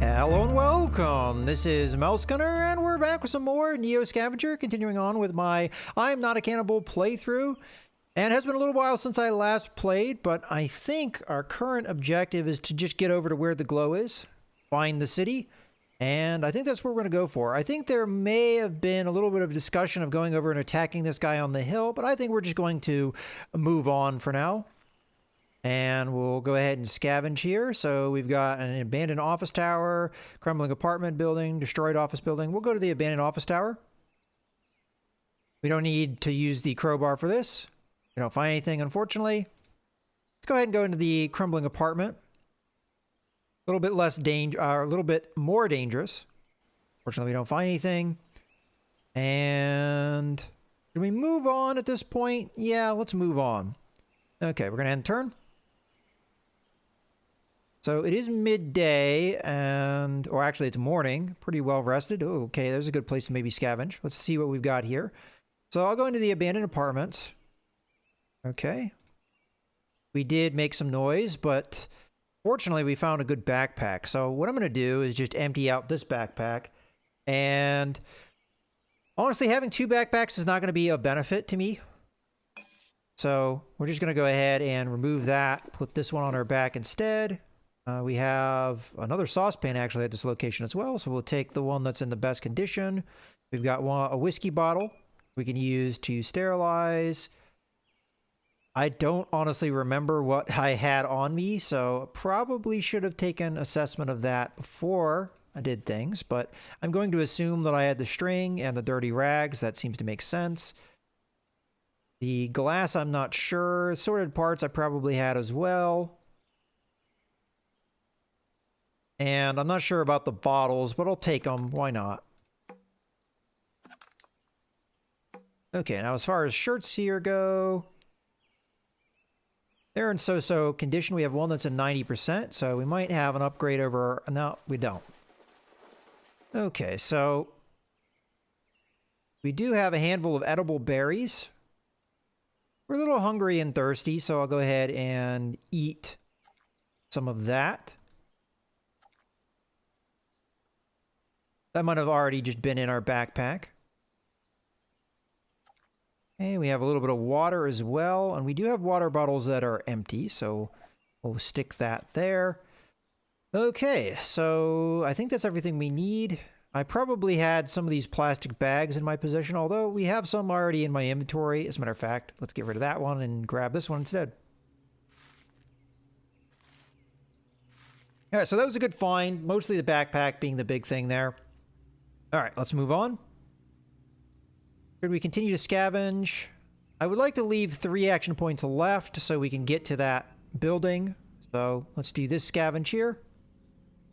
Hello and welcome. This is Mouse Gunner, and we're back with some more Neo Scavenger, continuing on with my I'm Not a Cannibal playthrough. And it has been a little while since I last played, but I think our current objective is to just get over to where the glow is, find the city, and I think that's what we're going to go for. I think there may have been a little bit of discussion of going over and attacking this guy on the hill, but I think we're just going to move on for now. And we'll go ahead and scavenge here. So we've got an abandoned office tower, crumbling apartment building, destroyed office building. We'll go to the abandoned office tower. We don't need to use the crowbar for this. We don't find anything, unfortunately. Let's go ahead and go into the crumbling apartment. A little bit less a little bit more dangerous. Fortunately, we don't find anything. And do we move on at this point? Yeah, let's move on. Okay, we're gonna end turn. So it is midday, or actually it's morning. Pretty well rested. Oh, okay, there's a good place to maybe scavenge. Let's see what we've got here. So I'll go into the abandoned apartments. Okay. We did make some noise, but fortunately we found a good backpack. So what I'm going to do is just empty out this backpack. And honestly, having two backpacks is not going to be a benefit to me. So we're just going to go ahead and remove that. Put this one on our back instead. We have another saucepan actually at this location as well, so we'll take the one that's in the best condition. We've got a whiskey bottle we can use to sterilize. I don't honestly remember what I had on me, so probably should have taken assessment of that before I did things, but I'm going to assume that I had the string and the dirty rags. That seems to make sense. The glass, I'm not sure. Sorted parts I probably had as well. And I'm not sure about the bottles, but I'll take them. Why not? Okay, now as far as shirts here go, they're in so-so condition. We have one that's in 90%, so we might have an upgrade over... No, we don't. Okay, so we do have a handful of edible berries. We're a little hungry and thirsty, so I'll go ahead and eat some of that. That might have already just been in our backpack. Okay, we have a little bit of water as well, and we do have water bottles that are empty, so we'll stick that there. Okay, so I think that's everything we need. I probably had some of these plastic bags in my possession, although we have some already in my inventory. As a matter of fact, let's get rid of that one and grab this one instead. All right, so that was a good find. Mostly the backpack being the big thing there. All right, let's move on. Should we continue to scavenge? I would like to leave 3 action points left so we can get to that building. So let's do this scavenge here.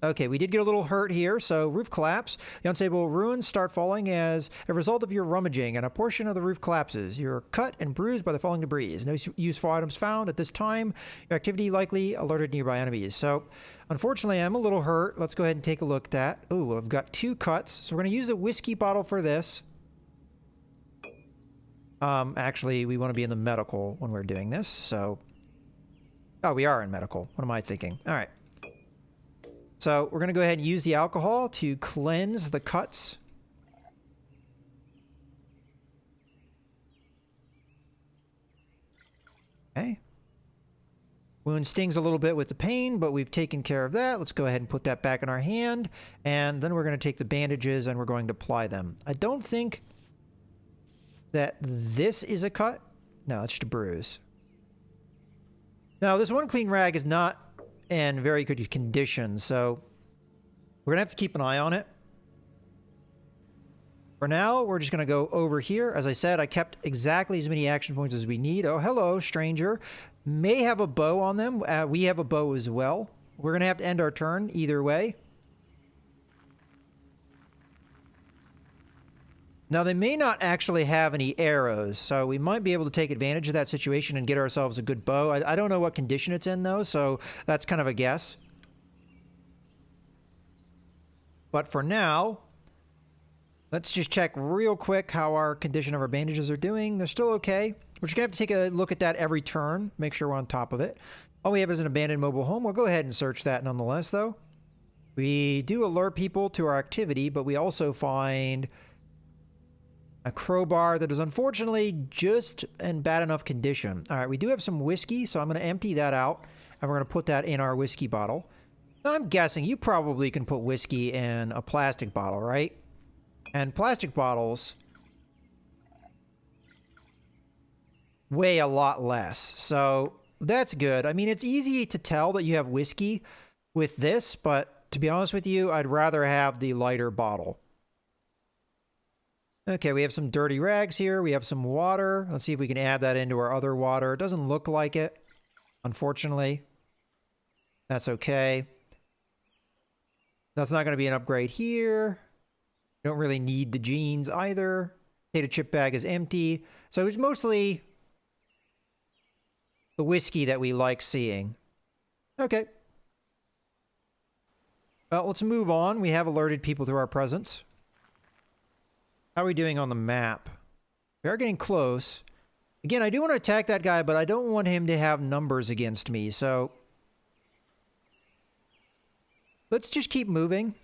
Okay, we did get a little hurt here, so roof collapse. The unstable ruins start falling as a result of your rummaging, and a portion of the roof collapses. You're cut and bruised by the falling debris. No useful items found at this time. Your activity likely alerted nearby enemies. So, unfortunately, I'm a little hurt. Let's go ahead and take a look at that. Oh, I've got 2 cuts, so we're going to use the whiskey bottle for this. Actually, we want to be in the medical when we're doing this, so... Oh, we are in medical. What am I thinking? All right. So we're going to go ahead and use the alcohol to cleanse the cuts. Okay. Wound stings a little bit with the pain, but we've taken care of that. Let's go ahead and put that back in our hand. And then we're going to take the bandages and we're going to apply them. I don't think that this is a cut. No, it's just a bruise. Now, this one clean rag is not in very good condition, so we're gonna have to keep an eye on it. For now, we're just gonna go over here. As I said, I kept exactly as many action points as we need. Oh, hello, stranger. May have a bow on them. We have a bow as well. We're gonna have to end our turn either way. Now, they may not actually have any arrows, so we might be able to take advantage of that situation and get ourselves a good bow. I don't know what condition it's in, though, so that's kind of a guess. But for now, let's just check real quick how our condition of our bandages are doing. They're still okay. We're just going to have to take a look at that every turn, make sure we're on top of it. All we have is an abandoned mobile home. We'll go ahead and search that nonetheless, though. We do alert people to our activity, but we also find a crowbar that is unfortunately just in bad enough condition. All right, we do have some whiskey, so I'm going to empty that out, and we're going to put that in our whiskey bottle. Now, I'm guessing you probably can put whiskey in a plastic bottle, right? And plastic bottles weigh a lot less, so that's good. I mean, it's easy to tell that you have whiskey with this, but to be honest with you, I'd rather have the lighter bottle. Okay, we have some dirty rags here. We have some water. Let's see if we can add that into our other water. It doesn't look like it, unfortunately. That's okay. That's not going to be an upgrade here. We don't really need the jeans either. Potato chip bag is empty. So it's mostly the whiskey that we like seeing. Okay. Well, let's move on. We have alerted people to our presence. How are we doing on the map? We are getting close. Again, I do want to attack that guy, but I don't want him to have numbers against me, so let's just keep moving.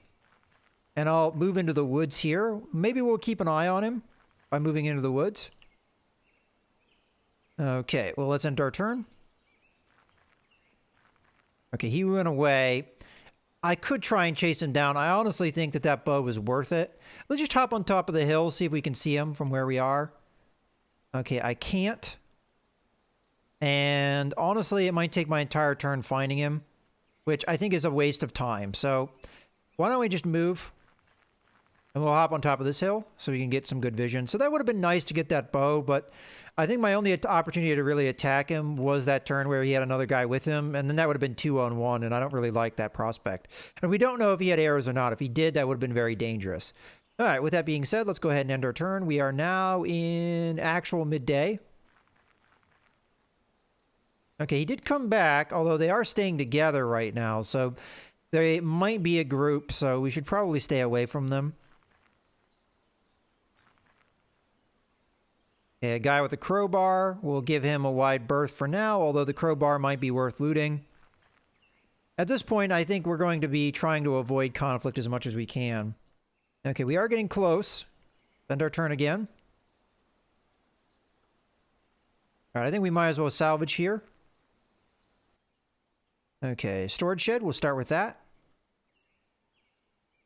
And I'll move into the woods here. Maybe we'll keep an eye on him by moving into the woods. Okay, well, let's end our turn. Okay, he went away. I could try and chase him down. I honestly think that that bow was worth it. Let's just hop on top of the hill, see if we can see him from where we are. Okay, I can't. And honestly, it might take my entire turn finding him, which I think is a waste of time. So why don't we just move? And we'll hop on top of this hill so we can get some good vision. So that would have been nice to get that bow, but I think my only opportunity to really attack him was that turn where he had another guy with him, and then that would have been 2-on-1, and I don't really like that prospect. And we don't know if he had arrows or not. If he did, that would have been very dangerous. All right, with that being said, let's go ahead and end our turn. We are now in actual midday. Okay, he did come back, although they are staying together right now, so they might be a group, so we should probably stay away from them. A guy with a crowbar, we'll give him a wide berth for now, although the crowbar might be worth looting. At this point, I think we're going to be trying to avoid conflict as much as we can. Okay, we are getting close. End our turn again. All right, I think we might as well salvage here. Okay, storage shed, we'll start with that.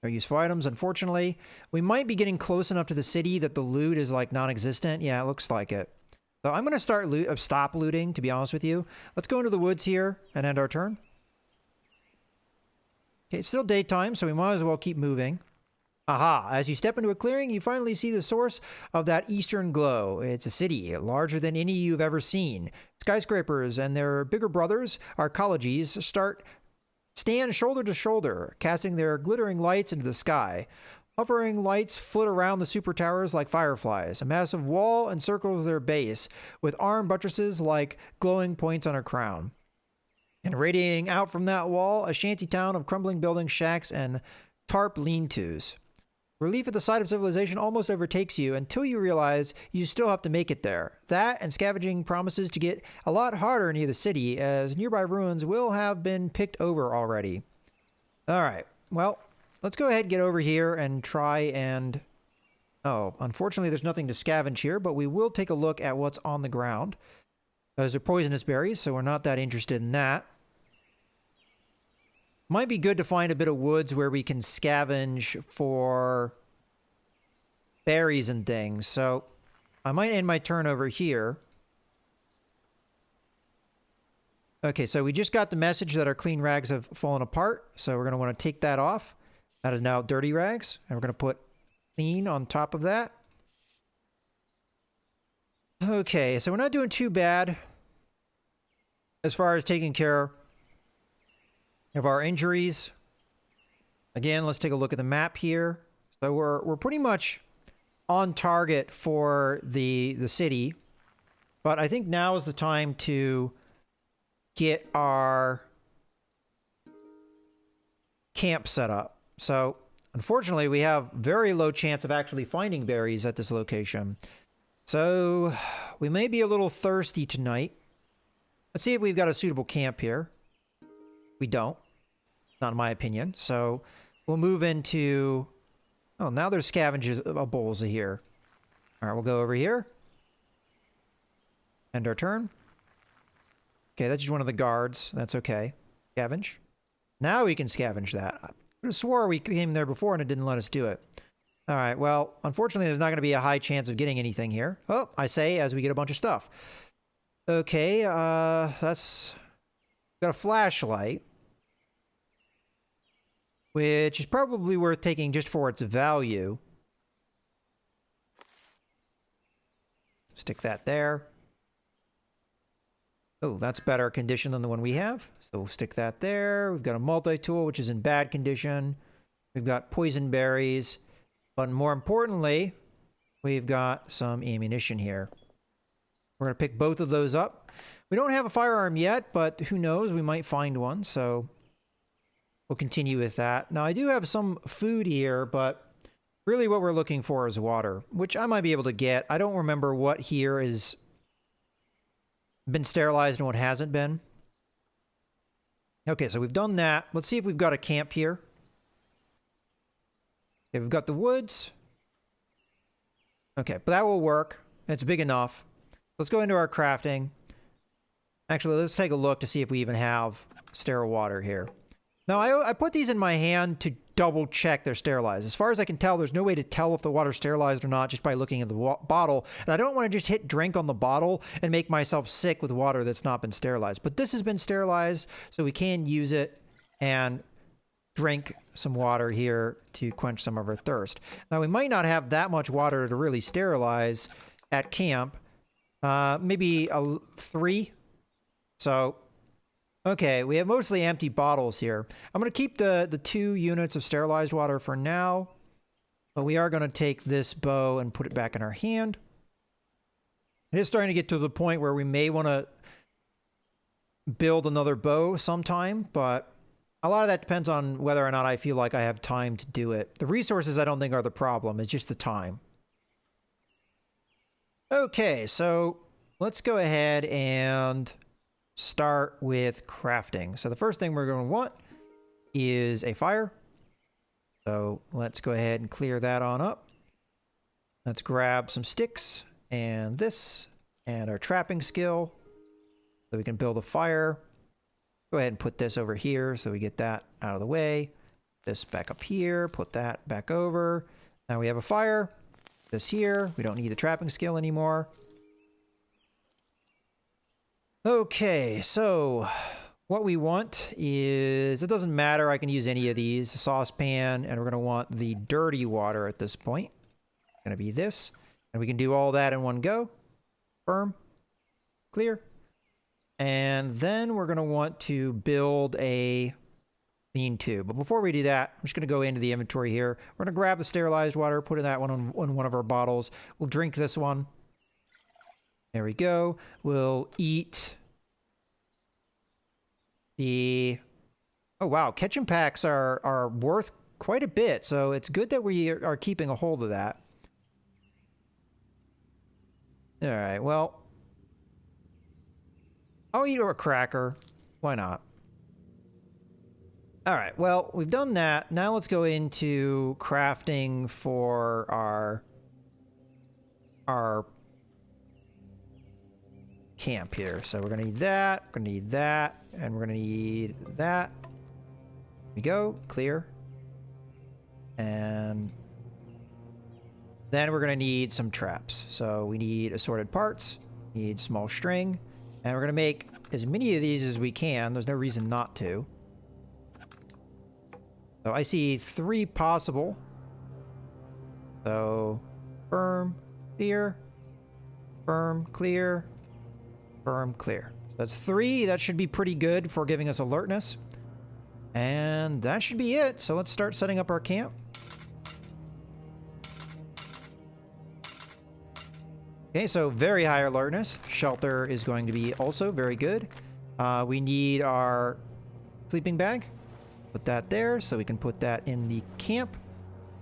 No useful items, unfortunately. We might be getting close enough to the city that the loot is like non-existent. Yeah, it looks like it. So I'm going to stop looting, to be honest with you. Let's go into the woods here and end our turn. Okay, it's still daytime, so we might as well keep moving. Aha, as you step into a clearing, you finally see the source of that eastern glow. It's a city, larger than any you've ever seen. Skyscrapers and their bigger brothers, arcologies, stand shoulder to shoulder, casting their glittering lights into the sky. Hovering lights flit around the super towers like fireflies. A massive wall encircles their base, with armed buttresses like glowing points on a crown. And radiating out from that wall, a shanty town of crumbling buildings, shacks, and tarp lean-tos. Relief at the sight of civilization almost overtakes you until you realize you still have to make it there. That and scavenging promises to get a lot harder near the city, as nearby ruins will have been picked over already. Alright, well, let's go ahead and get over here and try and... Oh, unfortunately there's nothing to scavenge here, but we will take a look at what's on the ground. Those are poisonous berries, so we're not that interested in that. Might be good to find a bit of woods where we can scavenge for berries and things. So I might end my turn over here. Okay, so we just got the message that our clean rags have fallen apart. So we're going to want to take that off. That is now dirty rags. And we're going to put clean on top of that. Okay, so we're not doing too bad as far as taking care of our injuries. Again, let's take a look at the map here. So we're pretty much on target for the city, but I think now is the time to get our camp set up. So unfortunately, we have very low chance of actually finding berries at this location. So we may be a little thirsty tonight. Let's see if we've got a suitable camp here. We don't. Not in my opinion. So we'll move into... Oh, now there's scavengers bowls here. All right, we'll go over here. End our turn. Okay, that's just one of the guards. That's okay. Scavenge. Now we can scavenge that. I swore we came there before and it didn't let us do it. All right, well, unfortunately, there's not going to be a high chance of getting anything here. Oh, I say as we get a bunch of stuff. Okay, that's... Got a flashlight. Which is probably worth taking just for its value. Stick that there. Oh, that's better condition than the one we have. So we'll stick that there. We've got a multi-tool, which is in bad condition. We've got poison berries. But more importantly, we've got some ammunition here. We're going to pick both of those up. We don't have a firearm yet, but who knows? We might find one, so we'll continue with that. Now, I do have some food here, but really what we're looking for is water, which I might be able to get. I don't remember what here is been sterilized and what hasn't been. Okay, so we've done that. Let's see if we've got a camp here. Okay, we've got the woods. Okay, but that will work. It's big enough. Let's go into our crafting. Actually, let's take a look to see if we even have sterile water here. Now, I put these in my hand to double check they're sterilized. As far as I can tell, there's no way to tell if the water's sterilized or not just by looking at the bottle. And I don't want to just hit drink on the bottle and make myself sick with water that's not been sterilized. But this has been sterilized, so we can use it and drink some water here to quench some of our thirst. Now, we might not have that much water to really sterilize at camp. Maybe 3. So... okay, we have mostly empty bottles here. I'm going to keep the 2 units of sterilized water for now. But we are going to take this bow and put it back in our hand. It is starting to get to the point where we may want to build another bow sometime. But a lot of that depends on whether or not I feel like I have time to do it. The resources I don't think are the problem. It's just the time. Okay, so let's go ahead and start with crafting. So the first thing we're going to want is a fire. So let's go ahead and clear that on up. Let's grab some sticks and this and our trapping skill so we can build a fire. Go ahead and put this over here so we get that out of the way. This back up here, put that back over. Now we have a fire. This here, we don't need the trapping skill anymore. Okay, so what we want is, it doesn't matter, I can use any of these, a saucepan, and we're going to want the dirty water at this point. It's going to be this, and we can do all that in one go. Firm, clear. And then we're going to want to build a lean-to. But before we do that, I'm just going to go into the inventory here. We're going to grab the sterilized water, put that one on one of our bottles. We'll drink this one. There we go. We'll eat the... oh, wow. Ketchum packs are worth quite a bit, so it's good that we are keeping a hold of that. All right, well, I'll eat a cracker. Why not? All right, well, we've done that. Now let's go into crafting for our camp here. So we're gonna need that, we're gonna need that, and we're gonna need that. Here we go, clear. And then we're gonna need some traps. So we need assorted parts, need small string, and we're gonna make as many of these as we can. There's no reason not to. So I see 3 possible. So firm, clear, firm, clear, firm, clear. So that's 3. That should be pretty good for giving us alertness. And that should be it. So let's start setting up our camp. Okay, so very high alertness. Shelter is going to be also very good. We need our sleeping bag. Put that there so we can put that in the camp.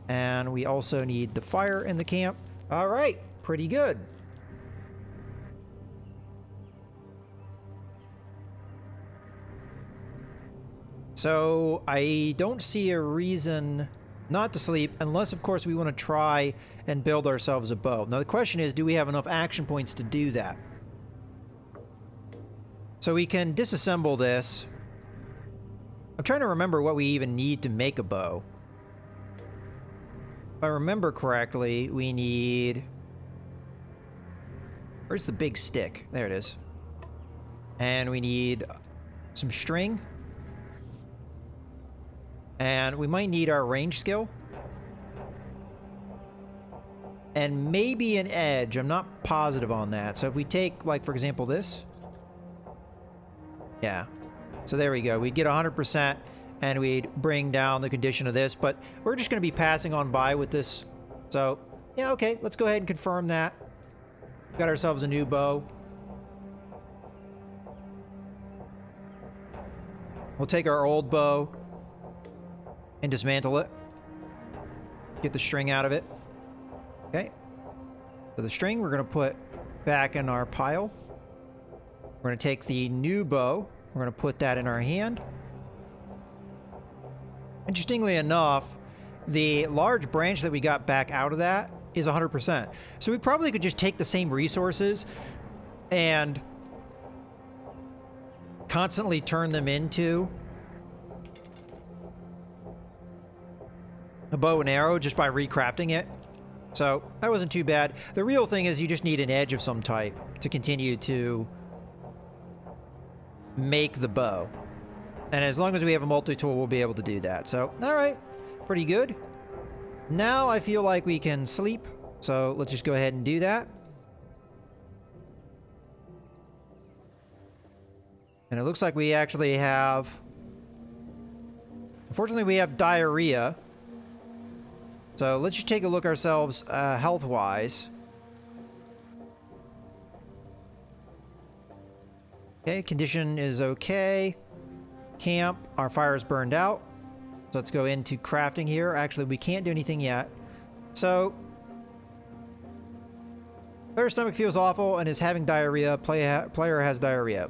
And we also need the fire in the camp. All right, pretty good. So I don't see a reason not to sleep unless, of course, we want to try and build ourselves a bow. Now the question is, do we have enough action points to do that? So we can disassemble this. I'm trying to remember what we even need to make a bow. If I remember correctly, we need... Where's the big stick? There it is. And we need some string. And we might need our range skill. And maybe an edge. I'm not positive on that. So if we take, like, for example, this. Yeah. So there we go. We'd get 100% and we'd bring down the condition of this. But we're just going to be passing on by with this. So, yeah, okay. Let's go ahead and confirm that. Got ourselves a new bow. We'll take our old bow and dismantle it. Get the string out of it. Okay. So the string we're going to put back in our pile. We're going to take the new bow. We're going to put that in our hand. Interestingly enough, the large branch that we got back out of that is 100%. So we probably could just take the same resources and constantly turn them into a bow and arrow just by recrafting it. So that wasn't too bad. The real thing is you just need an edge of some type to continue to make the bow. And as long as we have a multi-tool, we'll be able to do that. So, all right, pretty good. Now I feel like we can sleep. So let's just go ahead and do that. And it looks like we actually have... Unfortunately, we have diarrhea. So let's just take a look ourselves health-wise. Okay, condition is okay. Camp, our fire is burned out. So let's go into crafting here. Actually, we can't do anything yet. So, player stomach feels awful and is having diarrhea. Player has diarrhea.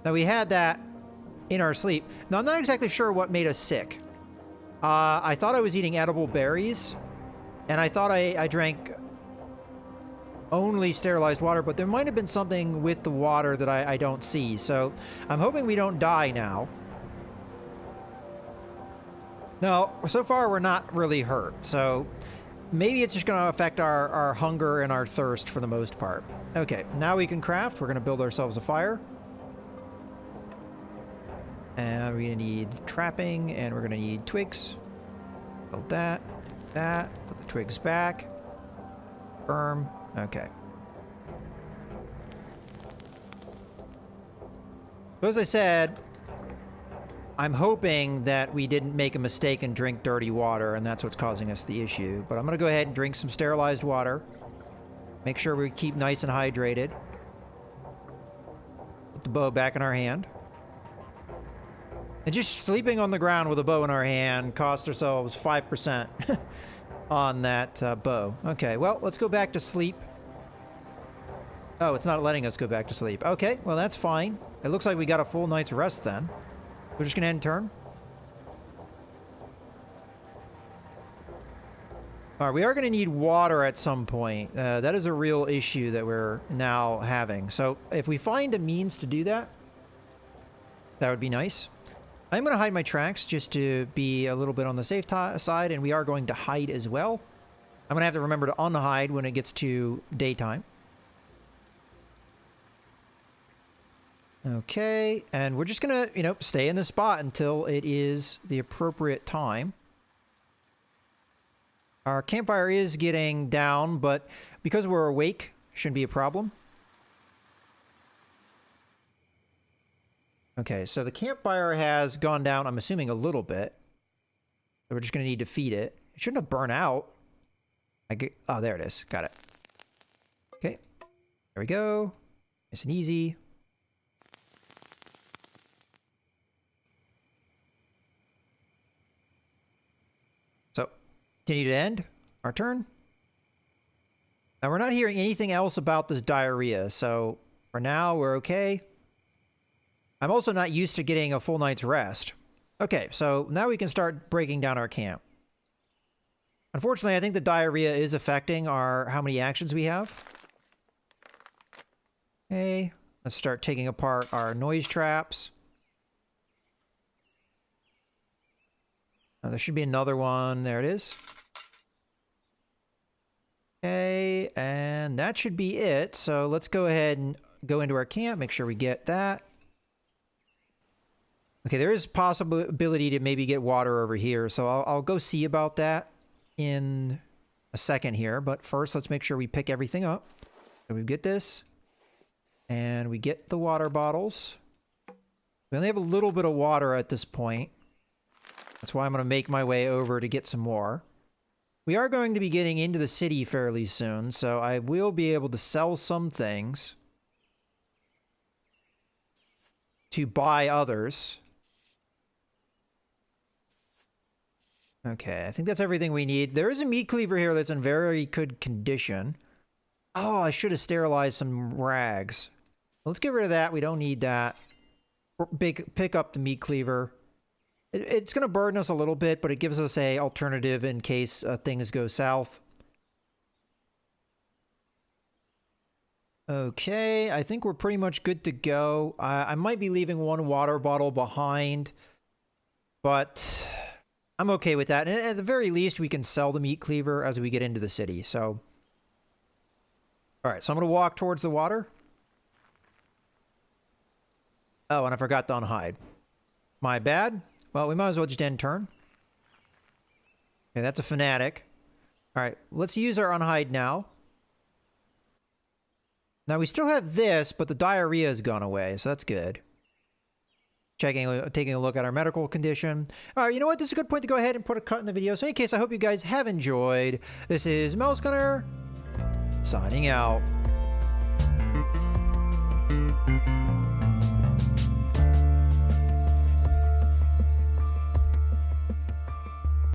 Now, we had that in our sleep. Now, I'm not exactly sure what made us sick. I thought I was eating edible berries, and I thought I drank only sterilized water, but there might have been something with the water that I don't see. So I'm hoping we don't die now. No, so far we're not really hurt, so maybe it's just going to affect our hunger and our thirst for the most part. Okay, now we can craft. We're going to build ourselves a fire. And we're going to need trapping, and we're going to need twigs. Build that, put the twigs back. Firm. Okay. So as I said, I'm hoping that we didn't make a mistake and drink dirty water, and that's what's causing us the issue. But I'm going to go ahead and drink some sterilized water. Make sure we keep nice and hydrated. Put the bow back in our hand. And just sleeping on the ground with a bow in our hand cost ourselves 5% on that bow. Okay, well, let's go back to sleep. Oh, it's not letting us go back to sleep. Okay, well, that's fine. It looks like we got a full night's rest then. We're just going to end turn. All right, we are going to need water at some point. That is a real issue that we're now having. So if we find a means to do that, that would be nice. I'm going to hide my tracks just to be a little bit on the safe side, and we are going to hide as well. I'm going to have to remember to unhide when it gets to daytime. Okay, and we're just going to, stay in this spot until it is the appropriate time. Our campfire is getting down, but because we're awake, shouldn't be a problem. Okay, so the campfire has gone down, I'm assuming, a little bit. So we're just going to need to feed it. It shouldn't have burned out. Oh, there it is. Got it. Okay. There we go. Nice and easy. So, continue to end our turn. Now, we're not hearing anything else about this diarrhea, so for now, we're okay. I'm also not used to getting a full night's rest. Okay, so now we can start breaking down our camp. Unfortunately, I think the diarrhea is affecting how many actions we have. Okay, let's start taking apart our noise traps. There should be another one. There it is. Okay, and that should be it. So let's go ahead and go into our camp, make sure we get that. Okay, there is possibility to maybe get water over here, so I'll go see about that in a second here. But first, let's make sure we pick everything up. So we get this, and we get the water bottles. We only have a little bit of water at this point. That's why I'm going to make my way over to get some more. We are going to be getting into the city fairly soon, so I will be able to sell some things to buy others. Okay, I think that's everything we need. There is a meat cleaver here that's in very good condition. Oh, I should have sterilized some rags. Let's get rid of that. We don't need that. Pick up the meat cleaver. It's going to burden us a little bit, but it gives us a alternative in case things go south. Okay, I think we're pretty much good to go. I might be leaving one water bottle behind, but I'm okay with that. And at the very least, we can sell the meat cleaver as we get into the city. So, all right, so I'm going to walk towards the water. Oh, and I forgot to unhide. My bad. Well, we might as well just end turn. Okay, that's a fanatic. All right, let's use our unhide now. Now, we still have this, but the diarrhea has gone away, so that's good. Taking a look at our medical condition. All right, you know what? This is a good point to go ahead and put a cut in the video. So in any case, I hope you guys have enjoyed. This is Mouse Gunner, signing out.